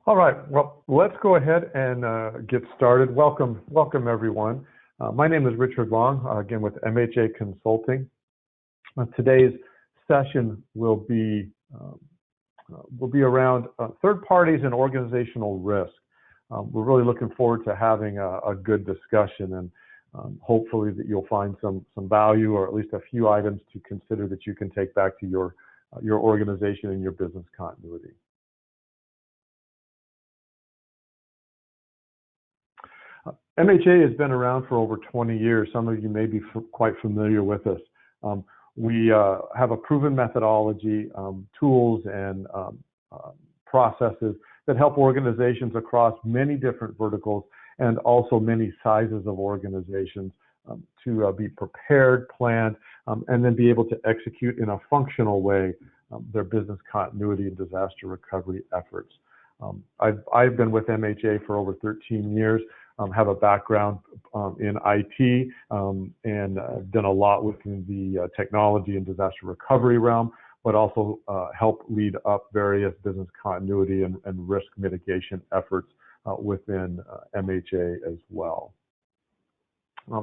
All right, well, let's go ahead and get started. Welcome everyone. My name is Richard Long, again with MHA Consulting. Today's session will be around third parties and organizational risk. We're really looking forward to having a good discussion, and hopefully that you'll find some value, or at least a few items to consider that you can take back to your organization and your business continuity. MHA has been around for over 20 years. Some of you may be quite familiar with us. We have a proven methodology, tools, and processes that help organizations across many different verticals and also many sizes of organizations to be prepared, planned, and then be able to execute in a functional way their business continuity and disaster recovery efforts. I've been with MHA for over 13 years. Have a background in IT and done a lot within the technology and disaster recovery realm, but also help lead up various business continuity and risk mitigation efforts within MHA as well.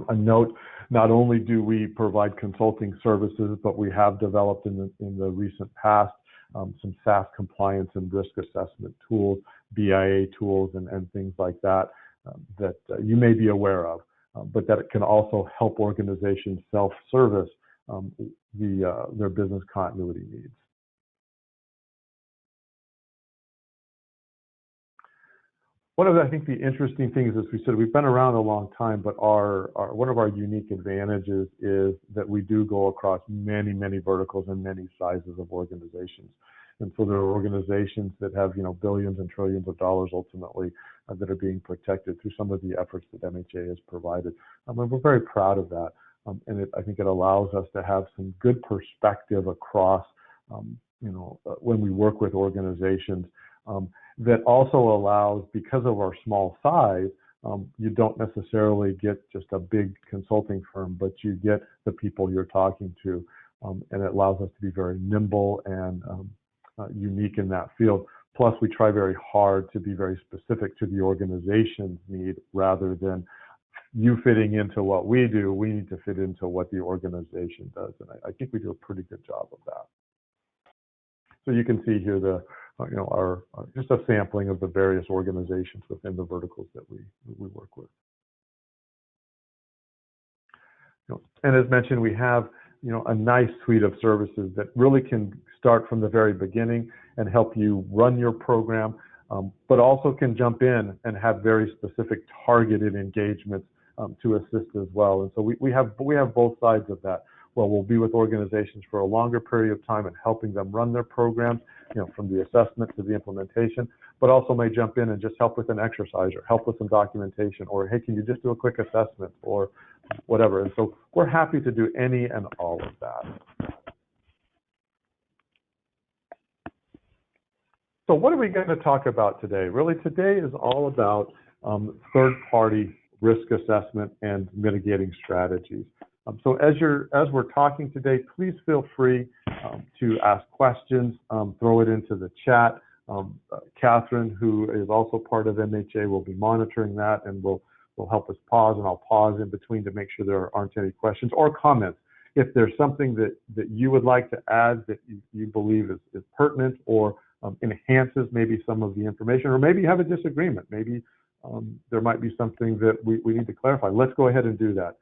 A note, not only do we provide consulting services, but we have developed in the recent past some SaaS compliance and risk assessment tools, BIA tools, and things like that. That you may be aware of, but that it can also help organizations self-service their business continuity needs. One of the, I think, the interesting things, as we said, we've been around a long time, but one of our unique advantages is that we do go across many verticals and many sizes of organizations. And so there are organizations that have, billions and trillions of dollars ultimately that are being protected through some of the efforts that MHA has provided. And we're very proud of that. And I think it allows us to have some good perspective across, when we work with organizations. That also allows, because of our small size, you don't necessarily get just a big consulting firm, but you get the people you're talking to. And it allows us to be very nimble and unique in that field. Plus, we try very hard to be very specific to the organization's need rather than you fitting into what we do. We need to fit into what the organization does, and I think we do a pretty good job of that. So you can see here our just a sampling of the various organizations within the verticals that we work with. And as mentioned, we have a nice suite of services that really can start from the very beginning and help you run your program, but also can jump in and have very specific targeted engagements to assist as well. And so we have both sides of that. Well, we'll be with organizations for a longer period of time and helping them run their programs, from the assessment to the implementation, but also may jump in and just help with an exercise or help with some documentation, or, hey, can you just do a quick assessment, or whatever. And so we're happy to do any and all of that. So what are we going to talk about today? Really, today is all about third-party risk assessment and mitigating strategies. So as we're talking today, please feel free to ask questions, throw it into the chat. Catherine, who is also part of MHA, will be monitoring that and will help us pause, and I'll pause in between to make sure there aren't any questions or comments. If there's something that you would like to add that you believe is pertinent or enhances maybe some of the information, or maybe you have a disagreement, maybe there might be something that we need to clarify, let's go ahead and do that.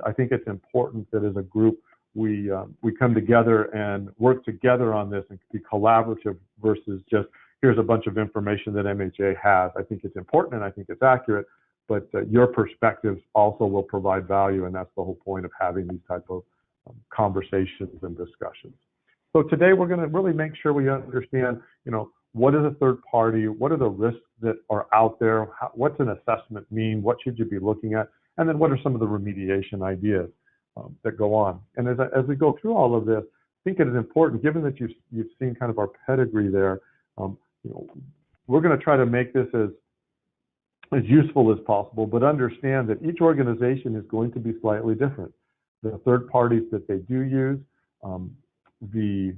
I think it's important that as a group we come together and work together on this and be collaborative versus just here's a bunch of information that MHA has. I think it's important and I think it's accurate, but your perspectives also will provide value, and that's the whole point of having these type of conversations and discussions. So today we're going to really make sure we understand, what is a third party, what are the risks that are out there, what's an assessment mean, what should you be looking at, and then what are some of the remediation ideas that go on. And as we go through all of this, I think it is important, given that you've seen kind of our pedigree there, we're going to try to make this as useful as possible, but understand that each organization is going to be slightly different. The third parties that they do use, the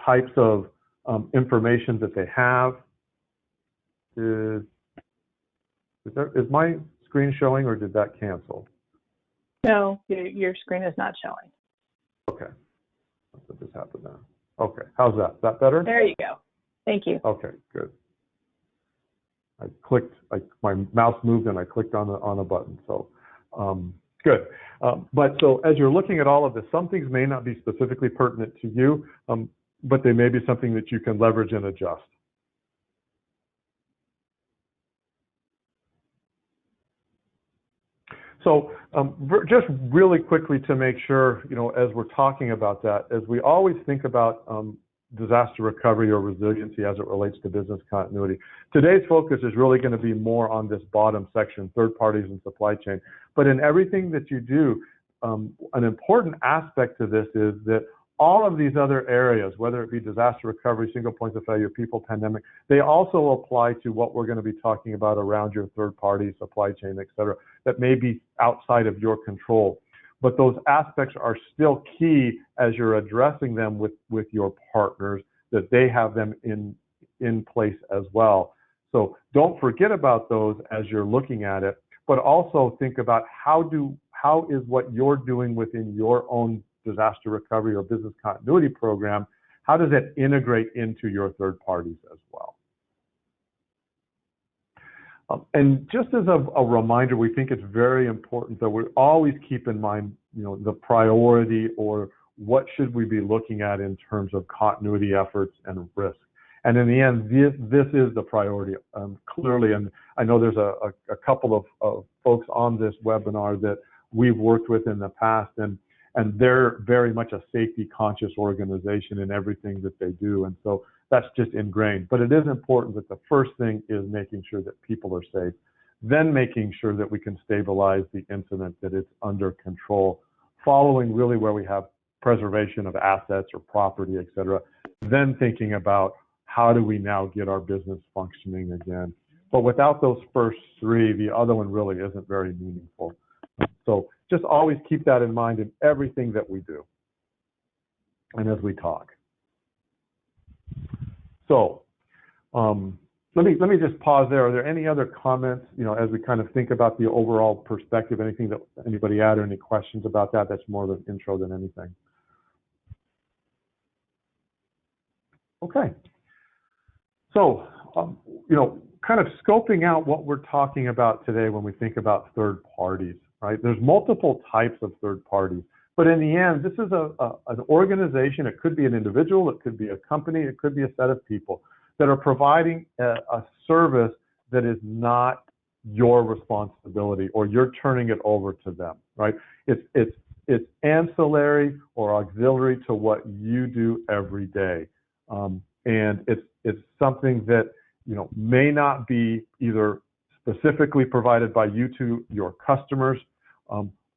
types of information that they have. Is my screen showing, or did that cancel? No, your screen is not showing. Okay. What just happened now? Okay. How's that? Is that better? There you go. Thank you. Okay, good. I clicked, my mouse moved and I clicked on a button, so good. But so as you're looking at all of this, some things may not be specifically pertinent to you, but they may be something that you can leverage and adjust. So just really quickly to make sure, as we're talking about that, as we always think about disaster recovery or resiliency as it relates to business continuity, today's focus is really going to be more on this bottom section, third parties and supply chain. But in everything that you do, an important aspect to this is that all of these other areas, whether it be disaster recovery, single points of failure, people, pandemic, they also apply to what we're going to be talking about around your third party, supply chain, et cetera, that may be outside of your control. But those aspects are still key as you're addressing them with your partners, that they have them in place as well. So don't forget about those as you're looking at it, but also think about how is what you're doing within your own disaster recovery or business continuity program, how does it integrate into your third parties as well? And just as a reminder, we think it's very important that we always keep in mind, the priority or what should we be looking at in terms of continuity efforts and risk. And in the end, this is the priority, clearly. And I know there's a couple of folks on this webinar that we've worked with in the past, and they're very much a safety conscious organization in everything that they do. And so that's just ingrained. But it is important that the first thing is making sure that people are safe, then making sure that we can stabilize the incident, that it's under control, following really where we have preservation of assets or property, et cetera, then thinking about how do we now get our business functioning again. But without those first three, the other one really isn't very meaningful. So just always keep that in mind in everything that we do and as we talk. So let me just pause there. Are there any other comments, as we kind of think about the overall perspective, anything that anybody add or any questions about that? That's more of an intro than anything. Okay. So, kind of scoping out what we're talking about today when we think about third parties, right? There's multiple types of third parties, but in the end, this is an organization. It could be an individual, it could be a company, it could be a set of people that are providing a service that is not your responsibility, or you're turning it over to them, right? It's ancillary or auxiliary to what you do every day, and it's something that may not be either specifically provided by you to your customers,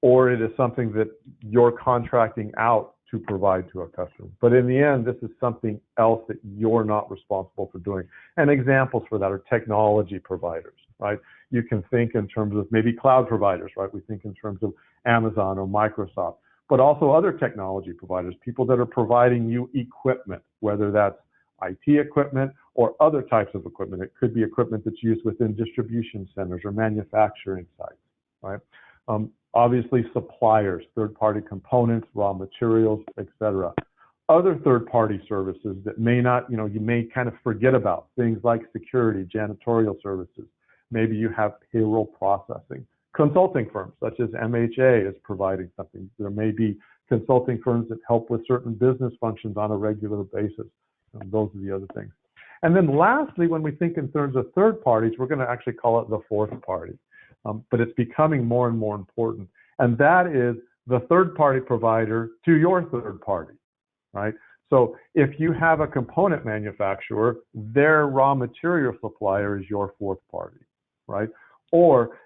or it is something that you're contracting out to provide to a customer. But in the end, this is something else that you're not responsible for doing. And examples for that are technology providers, right? You can think in terms of maybe cloud providers, right? We think in terms of Amazon or Microsoft, but also other technology providers, people that are providing you equipment, whether that's IT equipment or other types of equipment. It could be equipment that's used within distribution centers or manufacturing sites, right? Obviously suppliers, third-party components, raw materials, etc. Other third-party services that may not, you may kind of forget about, things like security, janitorial services. Maybe you have payroll processing. Consulting firms such as MHA is providing something. There may be consulting firms that help with certain business functions on a regular basis. Those are the other things. And then lastly, when we think in terms of third parties, we're going to actually call it the fourth party. But it's becoming more and more important. And that is the third party provider to your third party, right? So if you have a component manufacturer, their raw material supplier is your fourth party, right? Or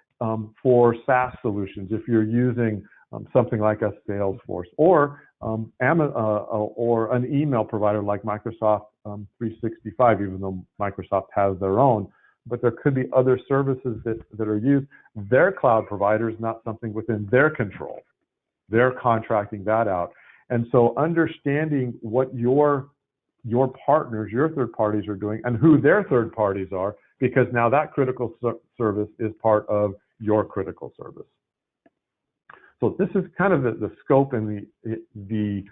for SaaS solutions, if you're using something like a Salesforce, or an email provider like Microsoft 365, even though Microsoft has their own, but there could be other services that are used. Their cloud provider is not something within their control. They're contracting that out. And so understanding what your your partners, your third parties are doing, and who their third parties are, because now that critical service is part of your critical service. So this is kind of the scope and the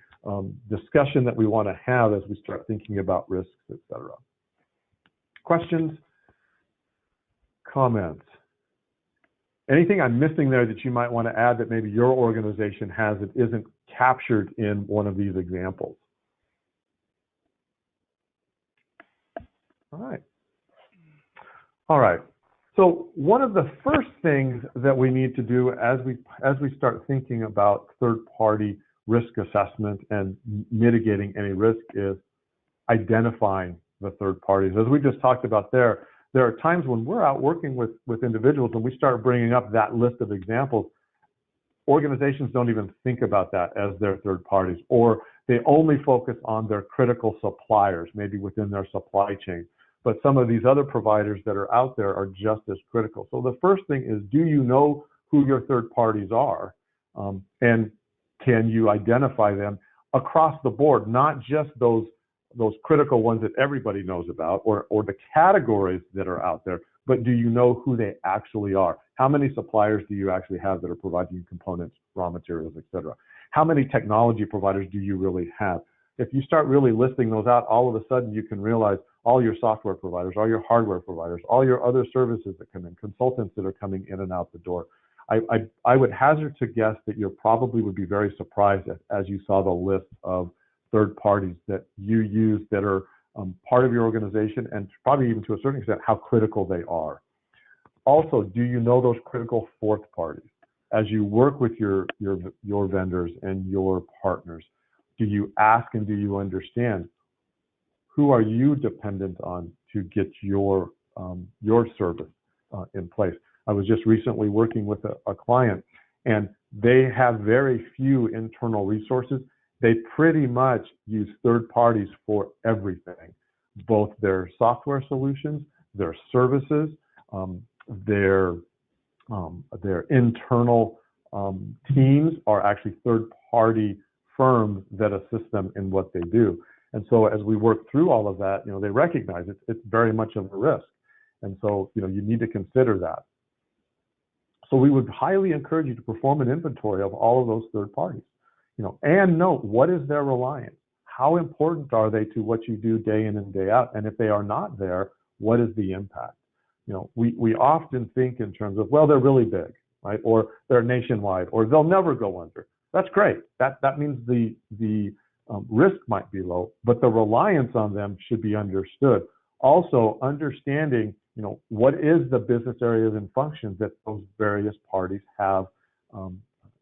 discussion that we want to have as we start thinking about risks, et cetera. Questions? Comments? Anything I'm missing there that you might want to add that maybe your organization has that isn't captured in one of these examples? All right. All right. So one of the first things that we need to do as we start thinking about third-party risk assessment and mitigating any risk is identifying the third parties. As we just talked about there are times when we're out working with individuals and we start bringing up that list of examples, organizations don't even think about that as their third parties, or they only focus on their critical suppliers, maybe within their supply chain. But some of these other providers that are out there are just as critical. So the first thing is, do you know who your third parties are? And can you identify them across the board, not just those critical ones that everybody knows about, or the categories that are out there, but do you know who they actually are? How many suppliers do you actually have that are providing you components, raw materials, et cetera? How many technology providers do you really have? If you start really listing those out, all of a sudden you can realize all your software providers, all your hardware providers, all your other services that come in, consultants that are coming in and out the door. I would hazard to guess that you probably would be very surprised as you saw the list of third parties that you use that are part of your organization, and probably even to a certain extent how critical they are. Also, do you know those critical fourth parties? As you work with your vendors and your partners, do you ask and do you understand who are you dependent on to get your service in place? I was just recently working with a client, and they have very few internal resources. They pretty much use third parties for everything, both their software solutions, their services, their internal teams are actually third-party firms that assist them in what they do. And so as we work through all of that, they recognize it's very much of a risk. And so, you need to consider that. So we would highly encourage you to perform an inventory of all of those third parties, and note what is their reliance? How important are they to what you do day in and day out? And if they are not there, what is the impact? We often think in terms of, well, they're really big, right? Or they're nationwide, or they'll never go under. That's great. That means the risk might be low, but the reliance on them should be understood. Also, understanding, what is the business areas and functions that those various parties have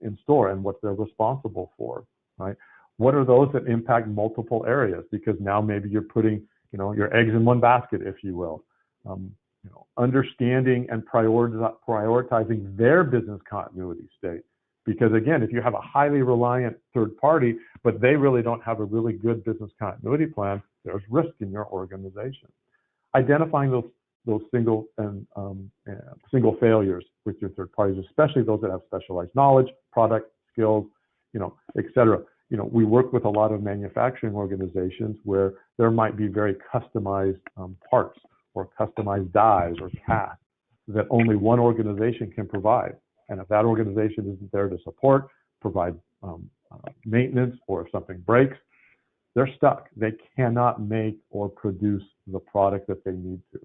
in store and what they're responsible for, right? What are those that impact multiple areas? Because now maybe you're putting, your eggs in one basket, if you will. Understanding and prioritizing their business continuity state. Because again, if you have a highly reliant third party, but they really don't have a really good business continuity plan, there's risk in your organization. Identifying those single failures with your third parties, especially those that have specialized knowledge, product, skills, et cetera. We work with a lot of manufacturing organizations where there might be very customized parts or customized dies or casts that only one organization can provide. And if that organization isn't there to support, provide maintenance, or if something breaks, they're stuck. They cannot make or produce the product that they need to.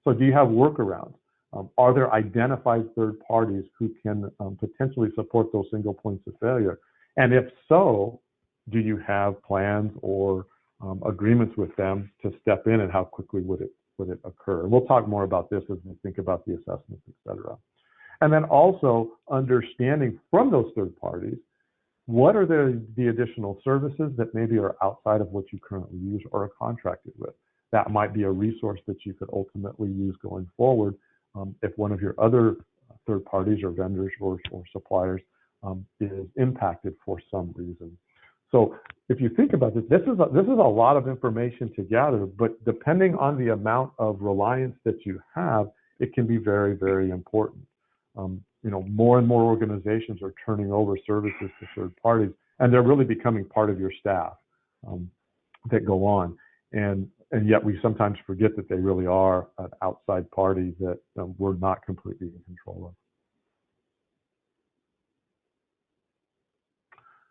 So do you have workarounds? Are there identified third parties who can potentially support those single points of failure? And if so, do you have plans or agreements with them to step in, and how quickly would it occur? And we'll talk more about this as we think about the assessments, et cetera. And then also understanding from those third parties, what are the additional services that maybe are outside of what you currently use or are contracted with? That might be a resource that you could ultimately use going forward if one of your other third parties or vendors or suppliers is impacted for some reason. So if you think about this, this is a lot of information to gather, but depending on the amount of reliance that you have, it can be very, very important. More and more organizations are turning over services to third parties, and they're really becoming part of your staff that go on. and yet we sometimes forget that they really are an outside party that we're not completely in control of.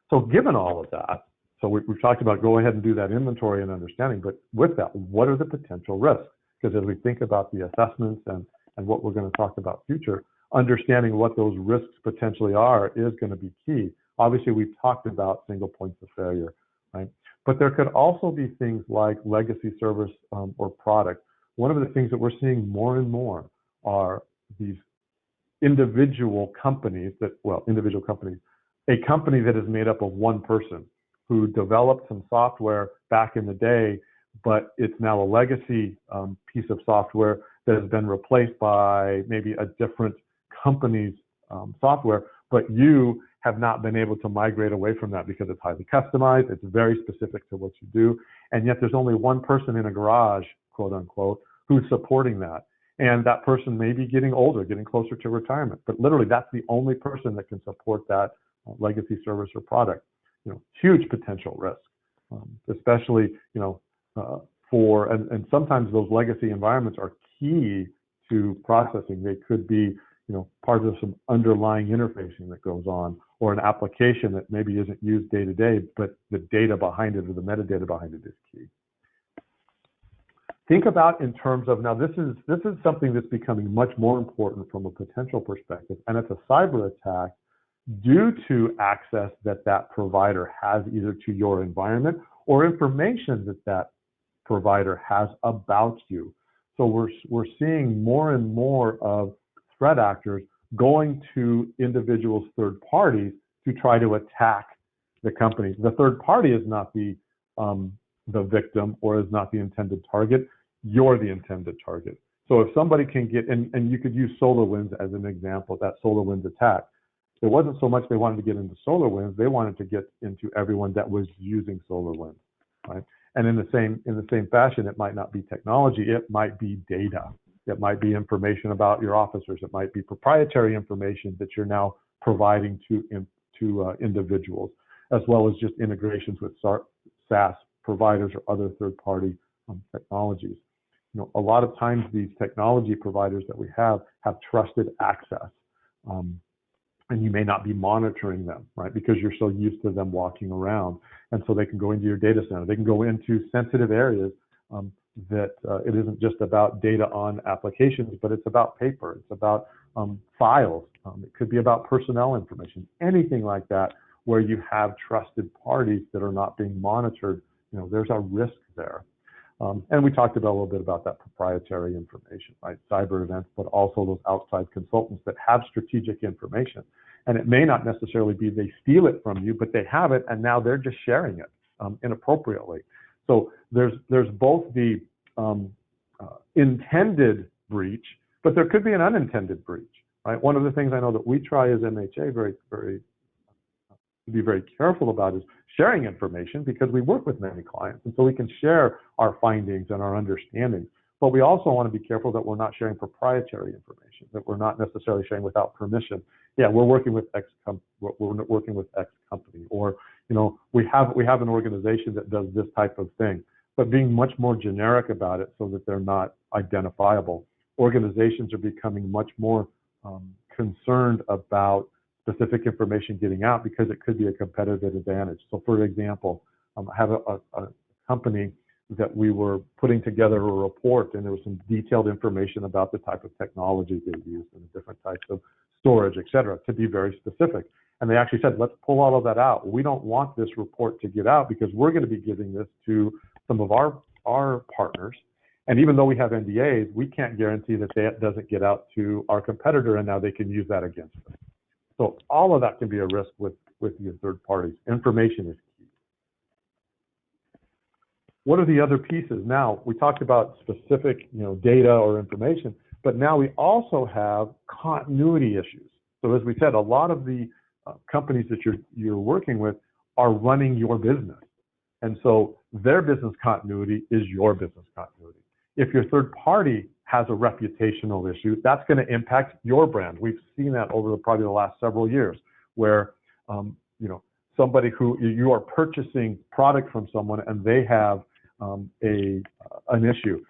So given all of that, so we've talked about go ahead and do that inventory and understanding, but with that, what are the potential risks? Because as we think about the assessments and what we're going to talk about future, understanding what those risks potentially are is going to be key. Obviously, we've talked about single points of failure, right? But there could also be things like legacy service or product. One of the things that we're seeing more and more are these individual companies that, a company that is made up of one person who developed some software back in the day, but it's now a legacy piece of software that has been replaced by maybe a different company's software, but you have not been able to migrate away from that because it's highly customized, it's very specific to what you do, and yet there's only one person in a garage, quote unquote, who's supporting that. And that person may be getting older, getting closer to retirement, but literally that's the only person that can support that legacy service or product. Huge potential risk, especially, and sometimes those legacy environments are key to processing. They could be, part of some underlying interfacing that goes on, or an application that maybe isn't used day to day, but the data behind it or the metadata behind it is key. Think about in terms of, now this is something that's becoming much more important from a potential perspective, and it's a cyber attack due to access that provider has either to your environment or information that provider has about you. So we're seeing more and more of threat actors going to individuals, third parties, to try to attack the companies. The third party is not the victim or is not the intended target. You're the intended target. So if somebody can get, and you could use SolarWinds as an example, that SolarWinds attack. It wasn't so much they wanted to get into SolarWinds, they wanted to get into everyone that was using SolarWinds, right? And in the same fashion, it might not be technology, it might be data. It might be information about your officers. It might be proprietary information that you're now providing to individuals, as well as just integrations with SaaS providers or other third-party technologies. A lot of times these technology providers that we have trusted access. And you may not be monitoring them, right? Because you're so used to them walking around. And so they can go into your data center. They can go into sensitive areas that it isn't just about data on applications, but it's about paper. It's about files. It could be about personnel information, anything like that, where you have trusted parties that are not being monitored. There's a risk there. And we talked about a little bit about that proprietary information, right? Cyber events, but also those outside consultants that have strategic information. And it may not necessarily be they steal it from you, but they have it, and now they're just sharing it inappropriately. So there's both the intended breach, but there could be an unintended breach, right? One of the things I know that we try as MHA to be very careful about is sharing information, because we work with many clients, and so we can share our findings and our understandings. But we also want to be careful that we're not sharing proprietary information, that we're not necessarily sharing without permission. Yeah, we're working with X company, or we have an organization that does this type of thing, but being much more generic about it so that they're not identifiable. Organizations are becoming much more concerned about specific information getting out because it could be a competitive advantage. So for example, I have a company that we were putting together a report, and there was some detailed information about the type of technology they use and the different types of storage, et cetera, to be very specific. And they actually said, let's pull all of that out. We don't want this report to get out because we're going to be giving this to some of our partners. And even though we have NDAs, we can't guarantee that doesn't get out to our competitor, and now they can use that against us. So all of that can be a risk with your third parties. Information is key. What are the other pieces? Now, we talked about specific data or information, but now we also have continuity issues. So as we said, a lot of the companies that you're working with are running your business. And so their business continuity is your business continuity. If your third party has a reputational issue, that's going to impact your brand. We've seen that over probably the last several years, where somebody who you are purchasing product from someone and they have an issue.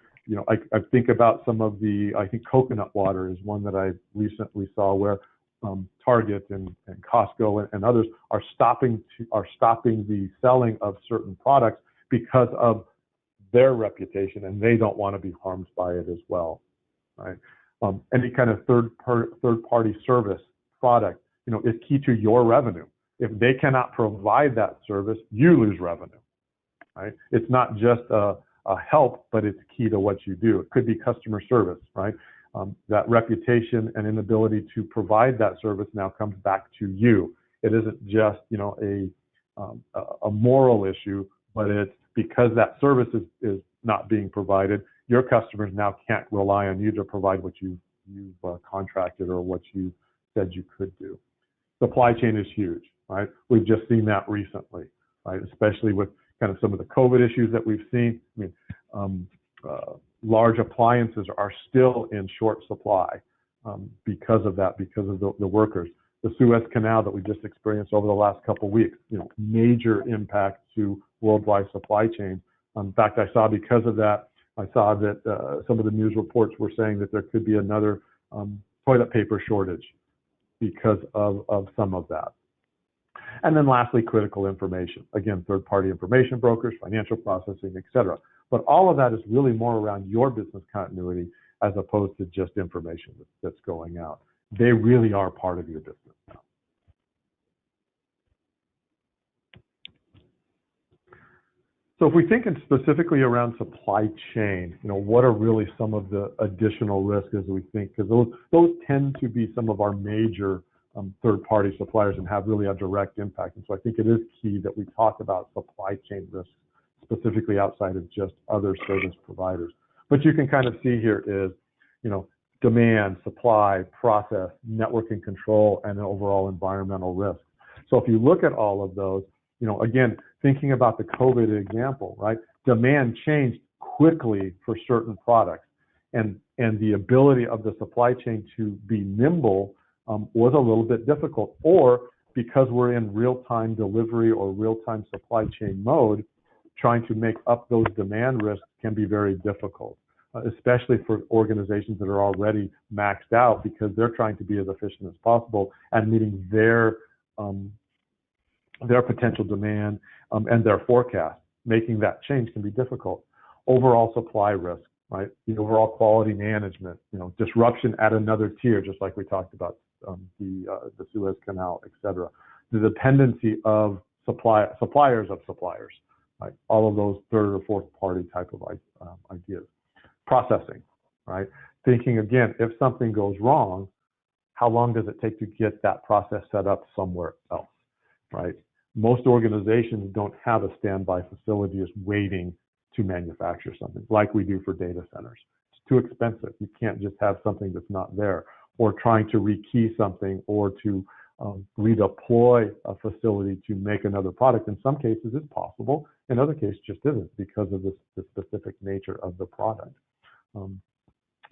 I think about some of I think coconut water is one that I recently saw where Target and Costco and others are stopping the selling of certain products because of their reputation, and they don't want to be harmed by it as well, right? Any kind of third-party service product, is key to your revenue. If they cannot provide that service, you lose revenue, right? It's not just a help, but it's key to what you do. It could be customer service, right? That reputation and inability to provide that service now comes back to you. It isn't just, a moral issue, but it's because that service is not being provided. Your customers now can't rely on you to provide what you've contracted or what you said you could do. Supply chain is huge, right? We've just seen that recently, right? Especially with kind of some of the COVID issues that we've seen. Large appliances are still in short supply because of that, because of the workers. The Suez Canal that we just experienced over the last couple of weeks, major impact to worldwide supply chains. In fact, because of that, I saw that some of the news reports were saying that there could be another toilet paper shortage because of some of that. And then lastly, critical information. Again, third-party information brokers, financial processing, et cetera. But all of that is really more around your business continuity as opposed to just information that's going out. They really are part of your business now. So if we think specifically around supply chain, what are really some of the additional risks as we think? Because those tend to be some of our major third-party suppliers and have really a direct impact. And so I think it is key that we talk about supply chain risks, specifically outside of just other service providers. But you can kind of see here is, demand, supply, process, network and control, and overall environmental risk. So if you look at all of those, again, thinking about the COVID example, right? Demand changed quickly for certain products, and the ability of the supply chain to be nimble was a little bit difficult. Or because we're in real-time delivery or real-time supply chain mode, trying to make up those demand risks can be very difficult, especially for organizations that are already maxed out because they're trying to be as efficient as possible and meeting their potential demand and their forecast. Making that change can be difficult. Overall supply risk, right? The overall quality management, disruption at another tier, just like we talked about the Suez Canal, et cetera. The dependency of suppliers of suppliers, right? All of those third or fourth party type of ideas. Processing, right? Thinking again, if something goes wrong, how long does it take to get that process set up somewhere else, right? Most organizations don't have a standby facility just waiting to manufacture something like we do for data centers. It's too expensive. You can't just have something that's not there, or trying to rekey something or to redeploy a facility to make another product. In some cases, it's possible. In other cases, just isn't because of the specific nature of the product.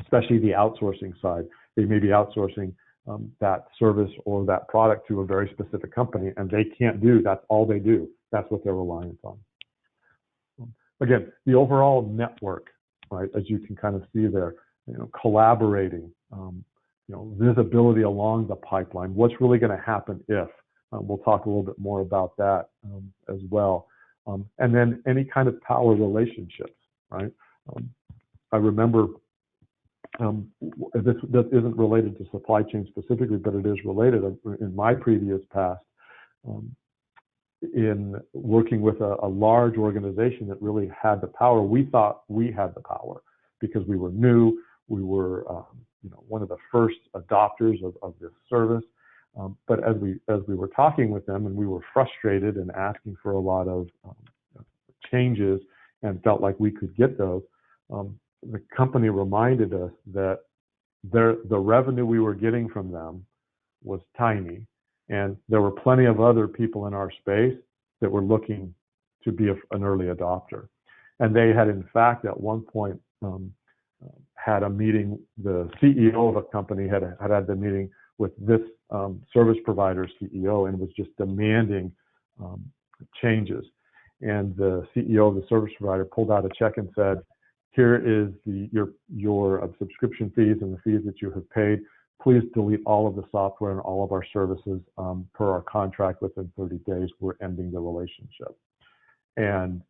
Especially the outsourcing side. They may be outsourcing that service or that product to a very specific company, and they can't do, that's all they do. That's what they're reliant on. Again, the overall network, right, as you can kind of see there, collaborating, visibility along the pipeline. What's really going to happen if? We'll talk a little bit more about that as well. And then any kind of power relationships, right? I remember this isn't related to supply chain specifically, but it is related in my previous past in working with a large organization that really had the power. We thought we had the power because we were new. We were one of the first adopters of this service. But as we were talking with them and we were frustrated and asking for a lot of changes and felt like we could get those, the company reminded us that the revenue we were getting from them was tiny, and there were plenty of other people in our space that were looking to be an early adopter. And they had, in fact, at one point had a meeting. The CEO of a company had the meeting with this service provider's CEO and was just demanding changes. and the CEO of the service provider pulled out a check and said, here is your subscription fees and the fees that you have paid. Please delete all of the software and all of our services per our contract within 30 days. We're ending the relationship. And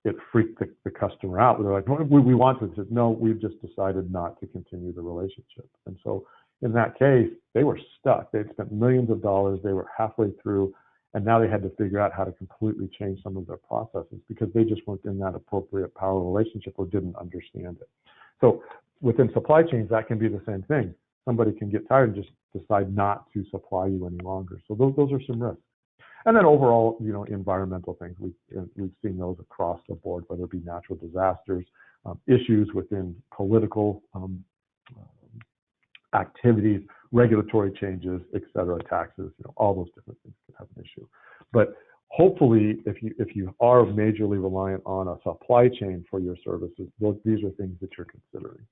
it freaked the customer out. They're like, we want to. They said, no, we've just decided not to continue the relationship. And so in that case, they were stuck. They'd spent millions of dollars. They were halfway through, and now they had to figure out how to completely change some of their processes because they just weren't in that appropriate power relationship or didn't understand it. So within supply chains, that can be the same thing. Somebody can get tired and just decide not to supply you any longer. So those are some risks. And then overall, environmental things, we've seen those across the board, whether it be natural disasters, issues within political activities, regulatory changes, et cetera, taxes, all those different things can have an issue. But hopefully, if you are majorly reliant on a supply chain for your services, these are things that you're considering.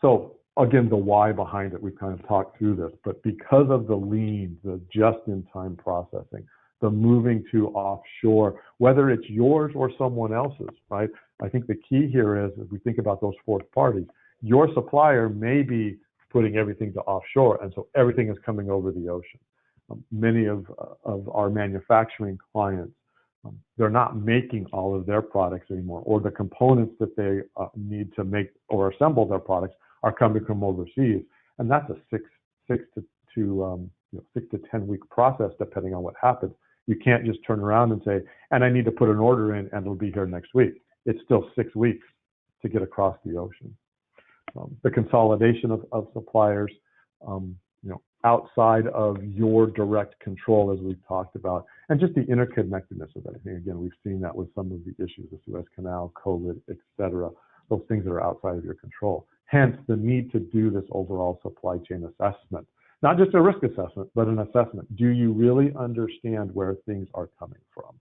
So again, the why behind it, we've kind of talked through this, but because of the lean, the just-in-time processing, the moving to offshore, whether it's yours or someone else's, right? I think the key here is, as we think about those fourth parties, your supplier may be putting everything to offshore, and so everything is coming over the ocean. Many of our manufacturing clients, they're not making all of their products anymore, or the components that they need to make or assemble their products are coming from overseas, and that's a six to 10 week process depending on what happens. You can't just turn around and say, and I need to put an order in and it'll be here next week. It's still 6 weeks to get across the ocean. The consolidation of suppliers, outside of your direct control, as we've talked about, and just the interconnectedness of everything. Again, we've seen that with some of the issues, the Suez Canal, COVID, et cetera, those things that are outside of your control. Hence, the need to do this overall supply chain assessment. Not just a risk assessment, but an assessment. Do you really understand where things are coming from?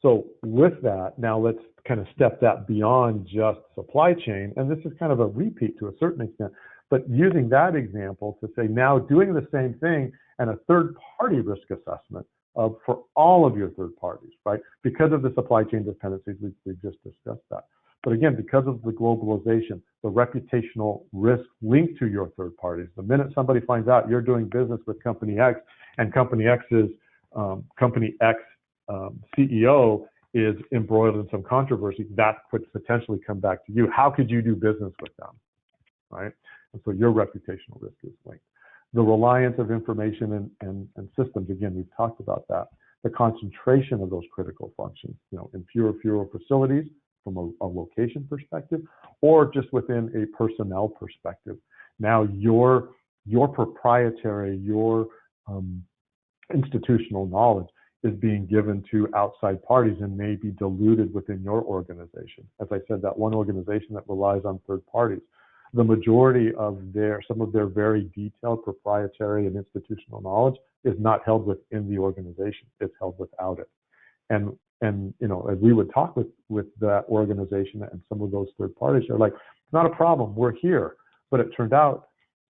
So with that, now let's kind of step that beyond just supply chain. And this is kind of a repeat to a certain extent, but using that example to say now doing the same thing and a third-party risk assessment for all of your third parties, right? Because of the supply chain dependencies, we've just discussed that. But again, because of the globalization, the reputational risk linked to your third parties, the minute somebody finds out you're doing business with Company X and Company X's Company X CEO is embroiled in some controversy, that could potentially come back to you. How could you do business with them, right? And so your reputational risk is linked. The reliance of information and systems, again, we've talked about that. The concentration of those critical functions, in fewer facilities from a location perspective, or just within a personnel perspective. Now your proprietary, your institutional knowledge is being given to outside parties and may be diluted within your organization. As I said, that one organization that relies on third parties, the majority of some of their very detailed proprietary and institutional knowledge is not held within the organization. It's held without it. And as we would talk with that organization and some of those third parties, they're like, it's not a problem, we're here. But it turned out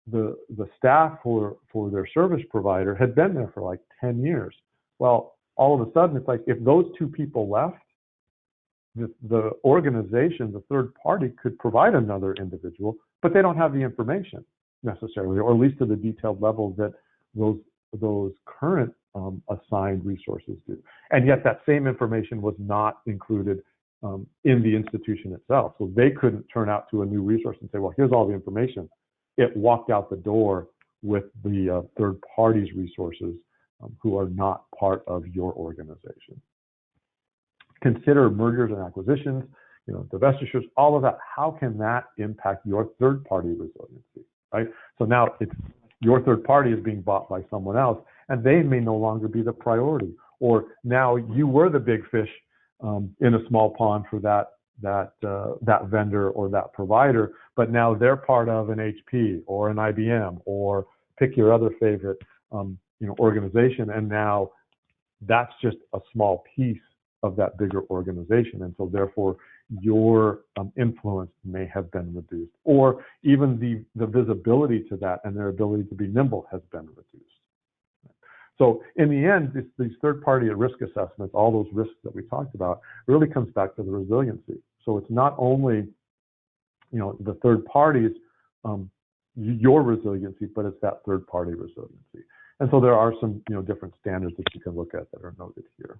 the staff for their service provider had been there for like 10 years. Well, all of a sudden, it's like if those two people left, the organization, the third party, could provide another individual, but they don't have the information necessarily, or at least to the detailed level that those current assigned resources do. And yet that same information was not included in the institution itself. So they couldn't turn out to a new resource and say, well, here's all the information. It walked out the door with the third party's resources who are not part of your organization. Consider mergers and acquisitions, divestitures, all of that. How can that impact your third-party resiliency, right? So now your third party is being bought by someone else, and they may no longer be the priority. Or now you were the big fish in a small pond for that vendor or that provider, but now they're part of an HP or an IBM or pick your other favorite organization, and now that's just a small piece of that bigger organization. And so therefore your influence may have been reduced, or even the visibility to that and their ability to be nimble has been reduced. So in the end, these third-party risk assessments, all those risks that we talked about, really comes back to the resiliency. So it's not only, the third parties, your resiliency, but it's that third-party resiliency. And so there are some, different standards that you can look at that are noted here.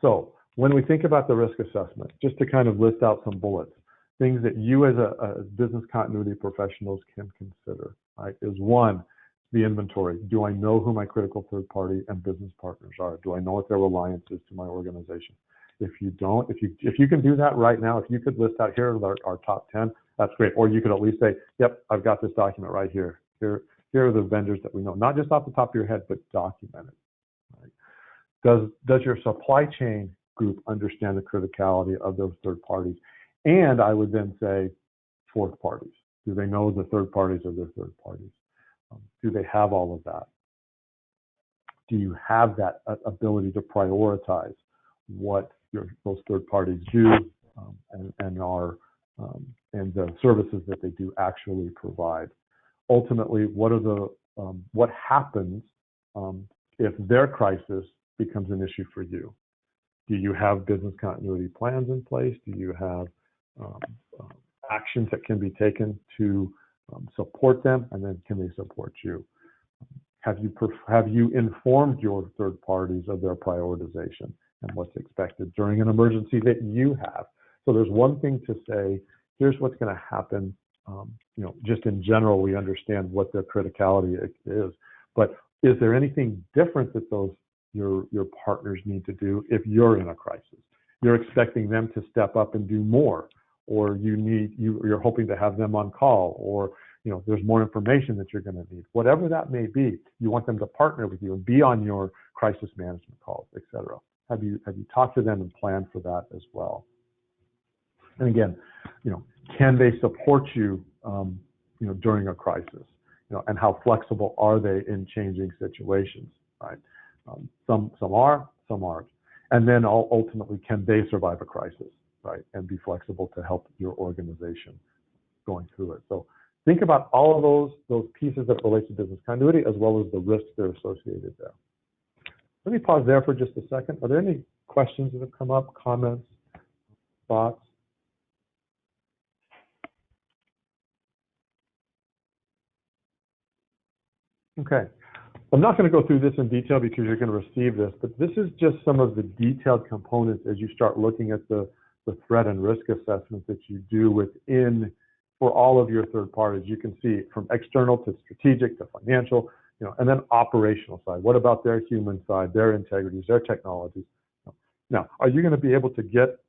So when we think about the risk assessment, just to kind of list out some bullets, things that you as a business continuity professionals can consider, right, is one, the inventory. Do I know who my critical third party and business partners are? Do I know what their reliance is to my organization? If you don't, if you can do that right now, if you could list out here are our top 10, that's great. Or you could at least say, yep, I've got this document right here. Here are the vendors that we know, not just off the top of your head, but document it. Right? Does your supply chain group understand the criticality of those third parties? And I would then say fourth parties. Do they know the third parties of their third parties? Do they have all of that? Do you have that ability to prioritize what those third parties do and the services that they do actually provide? Ultimately, what happens if their crisis becomes an issue for you? Do you have business continuity plans in place? Do you have actions that can be taken to support them, and then can they support you? Have you informed your third parties of their prioritization and what's expected during an emergency that you have? So there's one thing to say, here's what's going to happen. Just in general, we understand what their criticality is, but is there anything different that your partners need to do if you're in a crisis? You're expecting them to step up and do more, or you're hoping to have them on call, or there's more information that you're going to need. Whatever that may be, you want them to partner with you and be on your crisis management calls, et cetera. Have you talked to them and planned for that as well? And again, can they support you, during a crisis? And how flexible are they in changing situations, right? Some are, some aren't. And then ultimately, can they survive a crisis, right? And be flexible to help your organization going through it. So think about all of those pieces that relate to business continuity, as well as the risks that are associated there. Let me pause there for just a second. Are there any questions that have come up, comments, thoughts? Okay. I'm not going to go through this in detail because you're going to receive this, but this is just some of the detailed components as you start looking at the threat and risk assessment that you do for all of your third parties. You can see from external to strategic to financial, and then operational side. What about their human side, their integrities, their technologies? Now, are you going to be able to get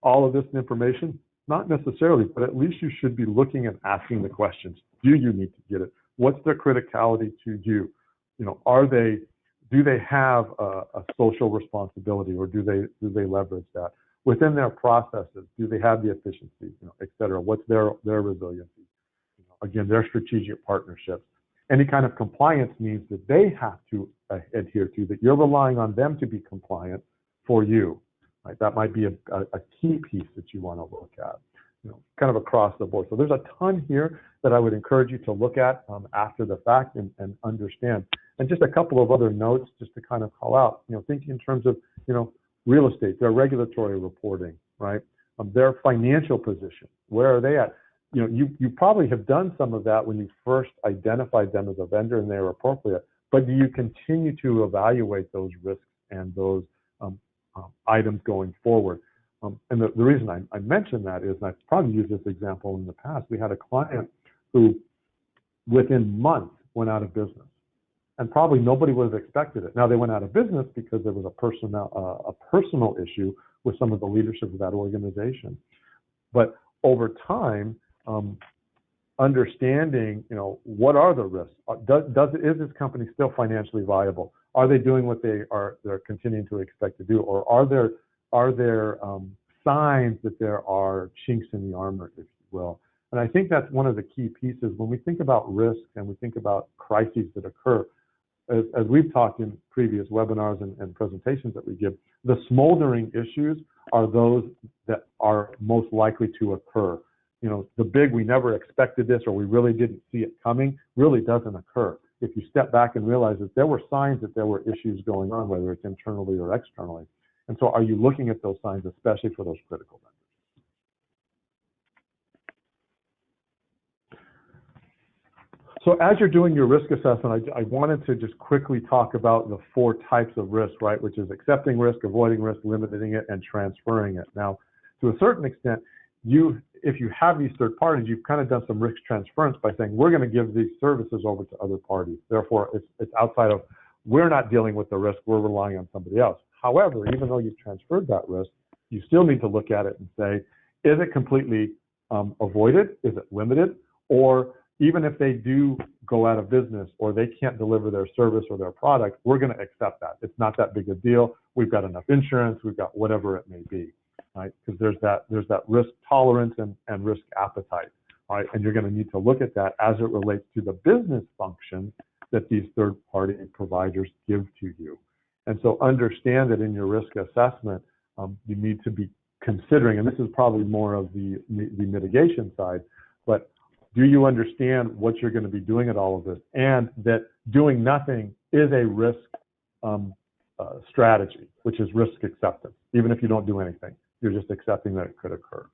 all of this information? Not necessarily, but at least you should be looking and asking the questions. Do you need to get it? What's their criticality to you? Do they have a social responsibility, or do they leverage that within their processes? Do they have the efficiency, et cetera? What's their resiliency? Again, their strategic partnerships. Any kind of compliance needs that they have to adhere to, that you're relying on them to be compliant for you. Right? That might be a key piece that you want to look at, kind of across the board. So there's a ton here that I would encourage you to look at after the fact and understand. And just a couple of other notes just to kind of call out, thinking in terms of, real estate, their regulatory reporting, right? Their financial position, where are they at? You probably have done some of that when you first identified them as a vendor and they were appropriate, but do you continue to evaluate those risks and those items going forward? And the reason I mention that is, and I've probably used this example in the past, we had a client who within months went out of business. And probably nobody would have expected it. Now, they went out of business because there was a personal issue with some of the leadership of that organization. But over time, understanding, what are the risks? Is this company still financially viable? Are they doing what they're continuing to expect to do, or are there signs that there are chinks in the armor, if you will? And I think that's one of the key pieces when we think about risk and we think about crises that occur. as we've talked in previous webinars and presentations that we give, the smoldering issues are those that are most likely to occur. You know, the big, we never expected this or we really didn't see it coming, really doesn't occur. If you step back and realize that there were signs that there were issues going on, whether it's internally or externally. And so are you looking at those signs, especially for those critical vendors? So as you're doing your risk assessment, I wanted to just quickly talk about the 4 types of risk, right, which is accepting risk, avoiding risk, limiting it, and transferring it. Now, to a certain extent, if you have these third parties, you've kind of done some risk transference by saying, we're going to give these services over to other parties. Therefore, it's outside of, we're not dealing with the risk, we're relying on somebody else. However, even though you've transferred that risk, you still need to look at it and say, is it completely avoided? Is it limited? Or even if they do go out of business or they can't deliver their service or their product, we're going to accept that. It's not that big a deal. We've got enough insurance. We've got whatever it may be, right? Because there's that risk tolerance and risk appetite, right? And you're going to need to look at that as it relates to the business function that these third-party providers give to you. And so understand that in your risk assessment, you need to be considering, and this is probably more of the mitigation side, but do you understand what you're going to be doing at all of this, and that doing nothing is a risk strategy, which is risk acceptance. Even if you don't do anything, you're just accepting that it could occur.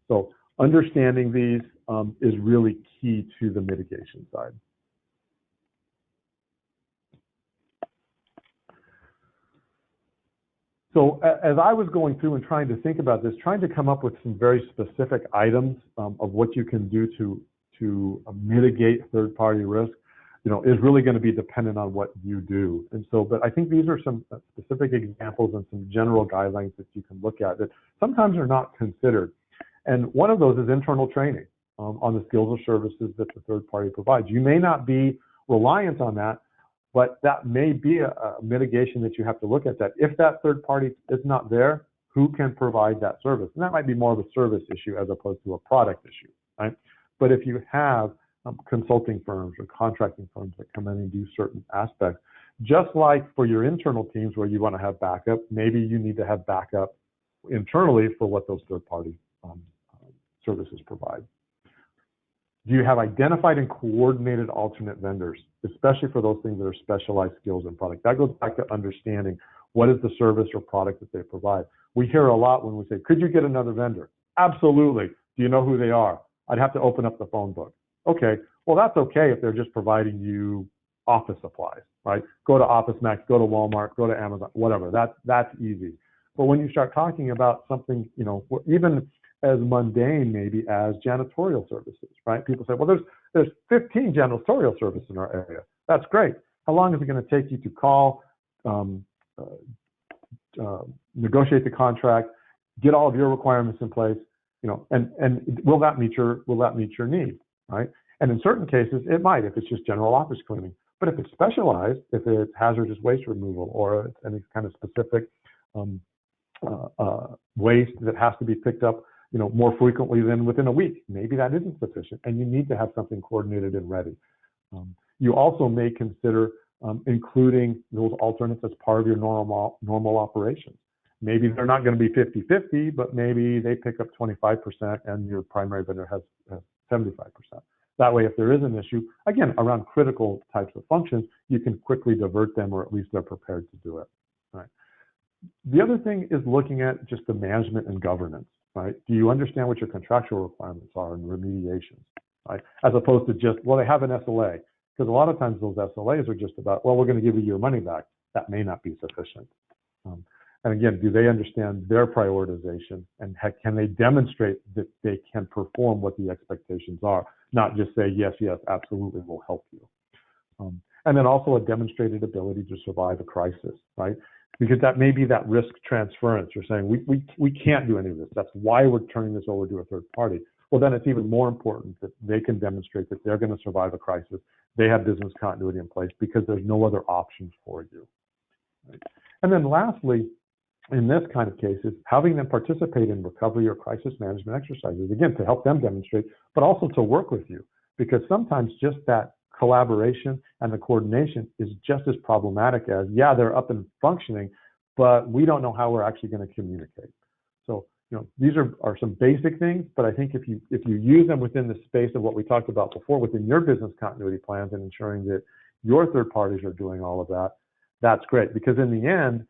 So understanding these is really key to the mitigation side. So as I was going through and trying to think about this, trying to come up with some very specific items of what you can do to mitigate third-party risk, you know, is really going to be dependent on what you do. And so, but I think these are some specific examples and some general guidelines that you can look at that sometimes are not considered. And one of those is internal training on the skills or services that the third party provides. You may not be reliant on that, but that may be a mitigation that you have to look at, that if that third party is not there, who can provide that service? And that might be more of a service issue as opposed to a product issue, right? But if you have consulting firms or contracting firms that come in and do certain aspects, just like for your internal teams where you want to have backup, maybe you need to have backup internally for what those third-party services provide. Do you have identified and coordinated alternate vendors, especially for those things that are specialized skills and product? That goes back to understanding what is the service or product that they provide. We hear a lot when we say, could you get another vendor? Absolutely. Do you know who they are? I'd have to open up the phone book. Okay, well, that's okay if they're just providing you office supplies, right? Go to OfficeMax, go to Walmart, go to Amazon, whatever. That's easy. But when you start talking about something, you know, even as mundane maybe as janitorial services, right? People say, well, there's 15 janitorial services in our area. That's great. How long is it going to take you to call, negotiate the contract, get all of your requirements in place? You know, and will that meet your need, right? And in certain cases, it might if it's just general office cleaning. But if it's specialized, if it's hazardous waste removal or it's any kind of specific waste that has to be picked up, you know, more frequently than within a week, maybe that isn't sufficient, and you need to have something coordinated and ready. You also may consider including those alternates as part of your normal operations. Maybe they're not going to be 50-50, but maybe they pick up 25% and your primary vendor has 75%. That way, if there is an issue, again, around critical types of functions, you can quickly divert them, or at least they're prepared to do it. Right. The other thing is looking at just the management and governance. Right? Do you understand what your contractual requirements are and remediations? Right? As opposed to just, well, they have an SLA. Because a lot of times those SLAs are just about, well, we're going to give you your money back. That may not be sufficient. And again, do they understand their prioritization, and can they demonstrate that they can perform what the expectations are, not just say, yes, yes, absolutely, we'll help you. And then also a demonstrated ability to survive a crisis, right? Because that may be that risk transference. You're saying, we can't do any of this. That's why we're turning this over to a third party. Well, then it's even more important that they can demonstrate that they're going to survive a crisis. They have business continuity in place because there's no other options for you. Right? And then lastly, in this kind of cases, having them participate in recovery or crisis management exercises, again, to help them demonstrate, but also to work with you. Because sometimes just that collaboration and the coordination is just as problematic as, yeah, they're up and functioning, but we don't know how we're actually going to communicate. So, these are some basic things, but I think if you use them within the space of what we talked about before, within your business continuity plans and ensuring that your third parties are doing all of that, that's great. Because in the end,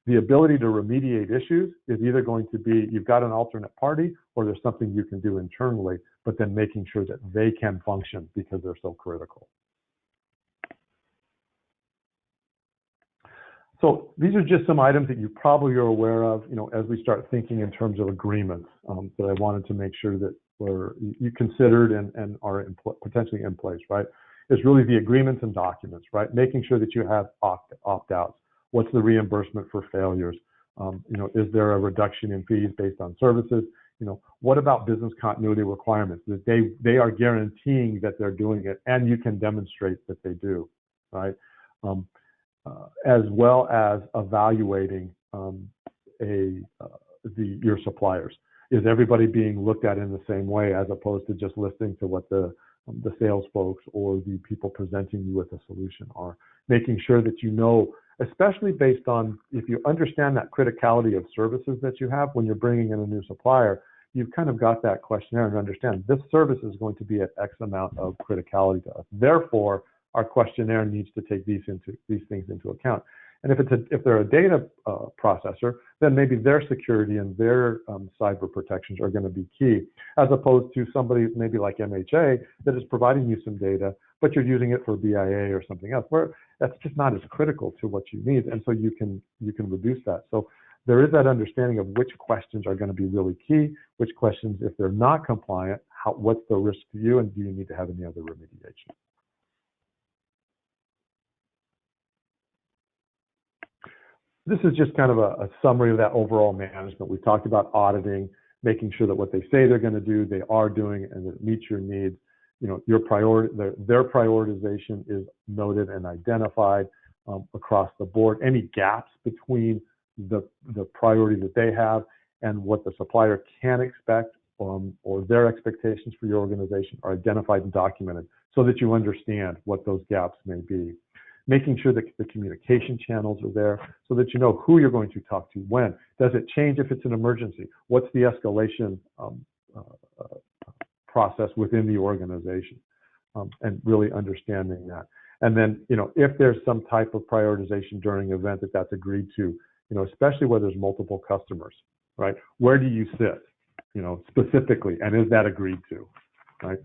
the ability to remediate issues is either going to be you've got an alternate party or there's something you can do internally, but then making sure that they can function because they're so critical. So these are just some items that you probably are aware of, as we start thinking in terms of agreements that I wanted to make sure that you considered and are potentially in place, right? It's really the agreements and documents, right? Making sure that you have opt-outs. What's the reimbursement for failures? Is there a reduction in fees based on services? What about business continuity requirements? That they are guaranteeing that they're doing it and you can demonstrate that they do, right? As well as evaluating your suppliers. Is everybody being looked at in the same way as opposed to just listening to what the sales folks or the people presenting you with a solution are? Making sure that especially based on if you understand that criticality of services that you have when you're bringing in a new supplier, you've kind of got that questionnaire and understand this service is going to be at X amount of criticality to us. Therefore, our questionnaire needs to take these things into account. And if they're a data processor, then maybe their security and their cyber protections are going to be key, as opposed to somebody maybe like MHA that is providing you some data, but you're using it for BIA or something else, where that's just not as critical to what you need, and so you can reduce that. So there is that understanding of which questions are going to be really key, which questions, if they're not compliant, what's the risk to you, and do you need to have any other remediation? This is just kind of a summary of that overall management. We've talked about auditing, making sure that what they say they're going to do, they are doing, and that it meets your needs. Their prioritization is noted and identified across the board. Any gaps between the priority that they have and what the supplier can expect or their expectations for your organization are identified and documented so that you understand what those gaps may be. Making sure that the communication channels are there so that you know who you're going to talk to when. Does it change if it's an emergency? What's the escalation process within the organization? And really understanding that. And then, if there's some type of prioritization during an event that's agreed to, especially where there's multiple customers, right? Where do you sit, specifically, and is that agreed to, right?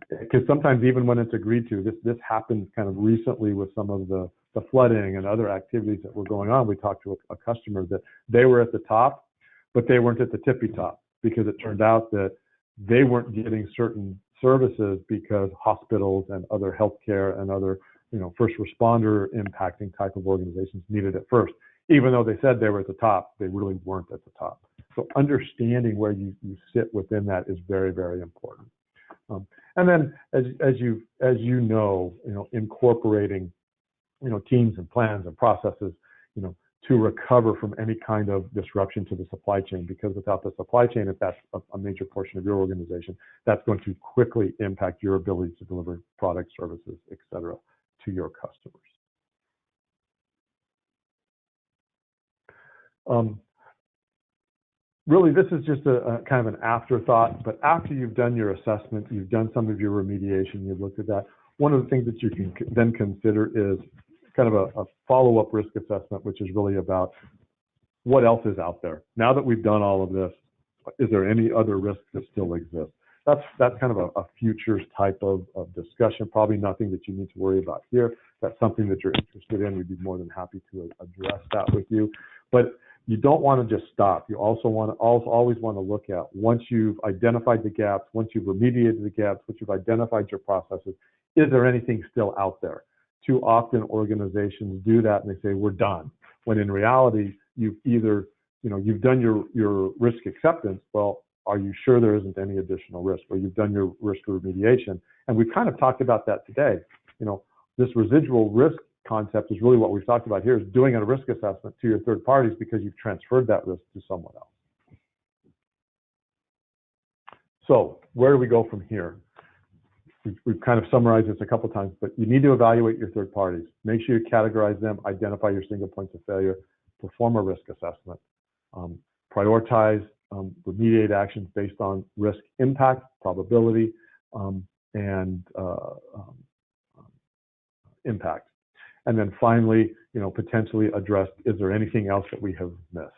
Because sometimes even when it's agreed to, this happened kind of recently with some of the flooding and other activities that were going on. We talked to a customer that they were at the top, but they weren't at the tippy top because it turned out that they weren't getting certain services because hospitals and other healthcare and other first responder impacting type of organizations needed it first. Even though they said they were at the top, they really weren't at the top. So understanding where you sit within that is very, very important. And then, as you know, incorporating, teams and plans and processes, to recover from any kind of disruption to the supply chain. Because without the supply chain, if that's a major portion of your organization, that's going to quickly impact your ability to deliver products, services, et cetera, to your customers. Really, this is just a kind of an afterthought, but after you've done your assessment, you've done some of your remediation, you've looked at that, one of the things that you can then consider is kind of a follow-up risk assessment, which is really about what else is out there. Now that we've done all of this, is there any other risks that still exist? That's kind of a futures type of discussion, probably nothing that you need to worry about here. That's something that you're interested in. We'd be more than happy to address that with you. But you don't want to just stop. You also always want to look at, once you've identified the gaps, once you've remediated the gaps, once you've identified your processes, is there anything still out there? Too often organizations do that and they say, we're done. When in reality, you've either, you've done your risk acceptance. Well, are you sure there isn't any additional risk? Or you've done your risk remediation. And we've kind of talked about that today. This residual risk concept is really what we've talked about here, is doing a risk assessment to your third parties because you've transferred that risk to someone else. So where do we go from here? we've kind of summarized this a couple of times, but you need to evaluate your third parties. Make sure you categorize them, identify your single points of failure, perform a risk assessment, prioritize remediate actions based on risk impact, probability, and impact. And then finally, potentially address, is there anything else that we have missed?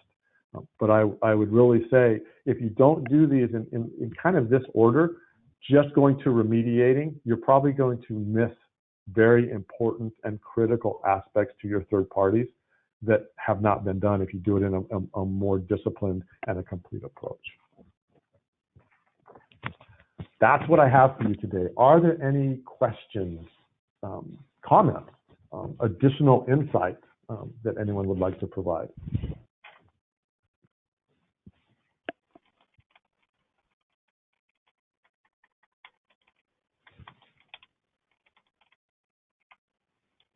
But I would really say, if you don't do these in kind of this order, just going to remediating, you're probably going to miss very important and critical aspects to your third parties that have not been done if you do it in a more disciplined and a complete approach. That's what I have for you today. Are there any questions, comments, additional insights that anyone would like to provide?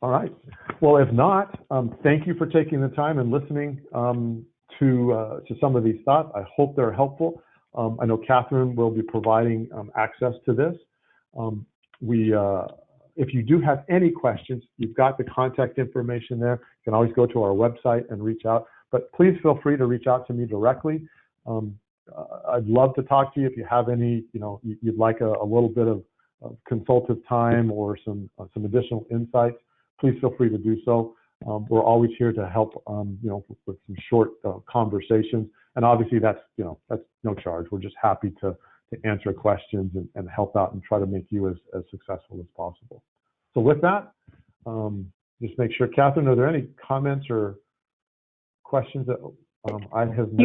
All right. Well, if not, thank you for taking the time and listening to some of these thoughts. I hope they're helpful. I know Catherine will be providing access to this. If you do have any questions, you've got the contact information there. You can always go to our website and reach out. But please feel free to reach out to me directly. I'd love to talk to you if you have any, you'd like a little bit of consultative time or some additional insights. Please feel free to do so. We're always here to help, with some short conversations. And obviously, that's no charge. We're just happy to answer questions and help out and try to make you as successful as possible. So with that, just make sure, Catherine, are there any comments or questions that I have missed?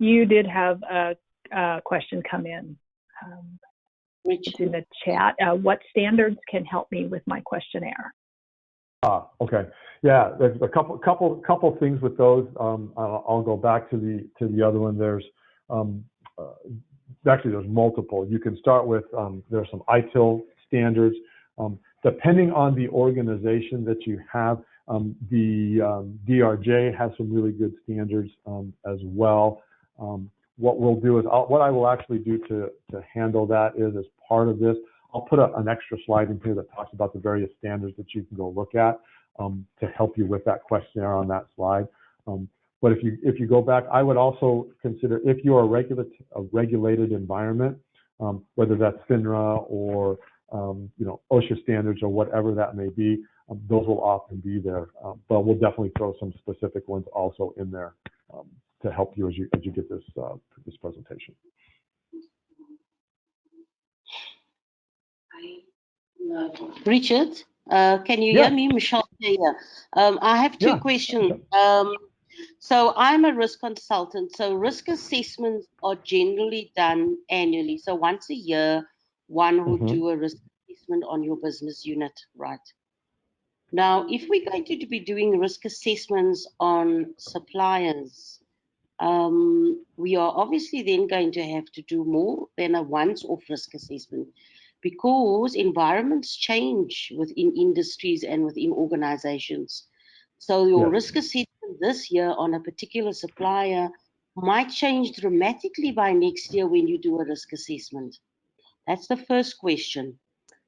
You did have a question come in. It's in the chat. What standards can help me with my questionnaire? Okay. Yeah, there's a couple things with those. I'll go back to the other one. There's actually there's multiple. You can start with there's some ITIL standards. Depending on the organization that you have, the DRJ has some really good standards as well. What we'll do is what I will actually do to handle that is, as part of this, I'll put an extra slide in here that talks about the various standards that you can go look at to help you with that questionnaire on that slide. But if you go back, I would also consider, if you are a regulated environment, whether that's FINRA or OSHA standards or whatever that may be, those will often be there. But we'll definitely throw some specific ones also in there to help you as you get this presentation. Richard, can you hear me? Michelle here. I have two questions. So I'm a risk consultant. So risk assessments are generally done annually. So once a year, one would do a risk assessment on your business unit, right? Now, if we're going to be doing risk assessments on suppliers, we are obviously then going to have to do more than a once-off risk assessment, because environments change within industries and within organizations. So your risk assessment this year on a particular supplier might change dramatically by next year when you do a risk assessment. That's the first question.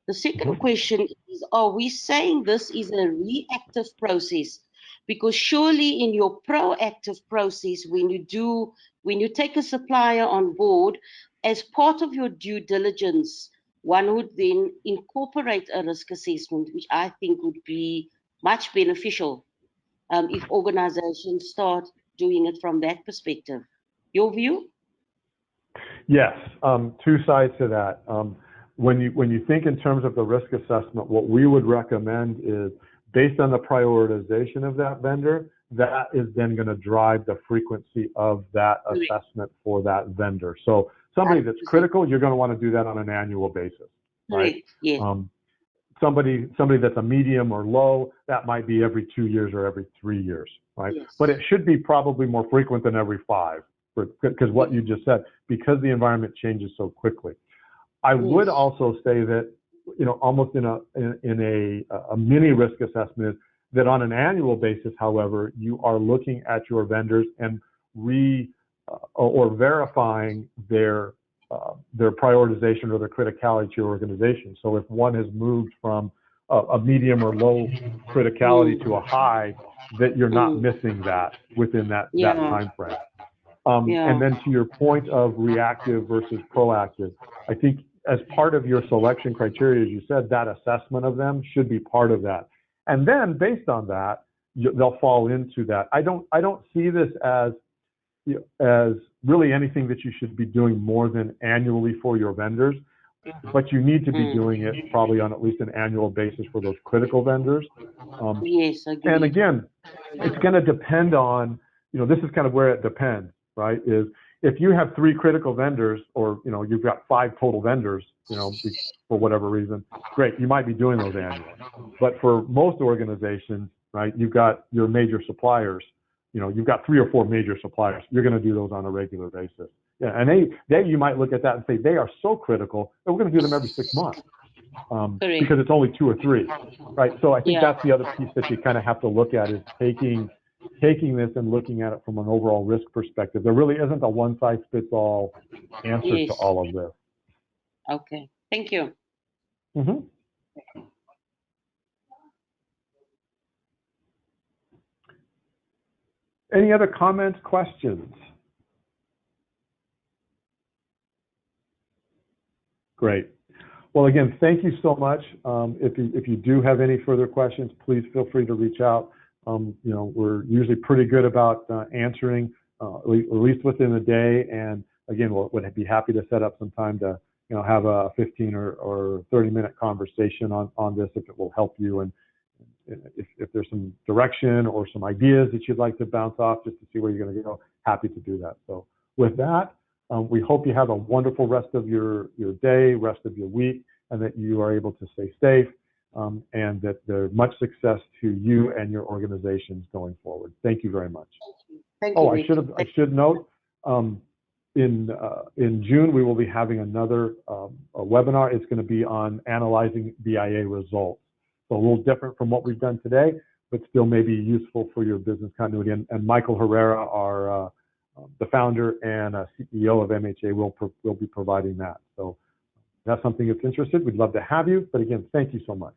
The second question is, are we saying this is a reactive process? Because surely in your proactive process, when you take a supplier on board, as part of your due diligence, one would then incorporate a risk assessment, which I think would be much beneficial if organizations start doing it from that perspective. Your view? Yes, two sides to that. When you think in terms of the risk assessment, what we would recommend is, based on the prioritization of that vendor, that is then going to drive the frequency of that assessment for that vendor. So somebody that's critical, you're going to want to do that on an annual basis, right? Yes. Somebody that's a medium or low, that might be every 2 years or every 3 years, right? Yes. But it should be probably more frequent than every 5, because what you just said, because the environment changes so quickly. I would also say that, almost in a mini risk assessment, that on an annual basis, however, you are looking at your vendors and or verifying their their prioritization or their criticality to your organization. So if one has moved from a medium or low criticality to a high, that you're not missing that within that time frame. And then to your point of reactive versus proactive, I think as part of your selection criteria, as you said, that assessment of them should be part of that. And then based on that, they'll fall into that. I don't see this as really anything that you should be doing more than annually for your vendors, but you need to be doing it probably on at least an annual basis for those critical vendors. Yes, agreed. And again, it's going to depend on, this is kind of where it depends, right? Is if you have 3 critical vendors, or you've got 5 total vendors, for whatever reason, great, you might be doing those annually. But for most organizations, right, you've got your major suppliers. You've got 3 or 4 major suppliers. You're going to do those on a regular basis. Yeah, and they you might look at that and say they are so critical that we're going to do them every 6 months because it's only 2 or 3, right? So I think that's the other piece that you kind of have to look at is taking this and looking at it from an overall risk perspective. There really isn't a one-size-fits-all answer to all of this. Okay, thank you. Mm-hmm. Any other comments, questions? Great. Well, again, thank you so much. If you do have any further questions, please feel free to reach out. We're usually pretty good about answering, at least within a day. And again, would be happy to set up some time to have a 15 or 30-minute conversation on this if it will help you, and if there's some direction or some ideas that you'd like to bounce off just to see where you're going to go, happy to do that. So with that, we hope you have a wonderful rest of your day, rest of your week, and that you are able to stay safe, and that there's much success to you and your organizations going forward. Thank you very much. Thank you. Oh, I should note, in June, we will be having another a webinar. It's going to be on analyzing BIA results. So a little different from what we've done today, but still maybe useful for your business continuity. And Michael Herrera, our the founder and CEO of MHA, will be providing that. So if that's something that's interested, we'd love to have you. But again, thank you so much.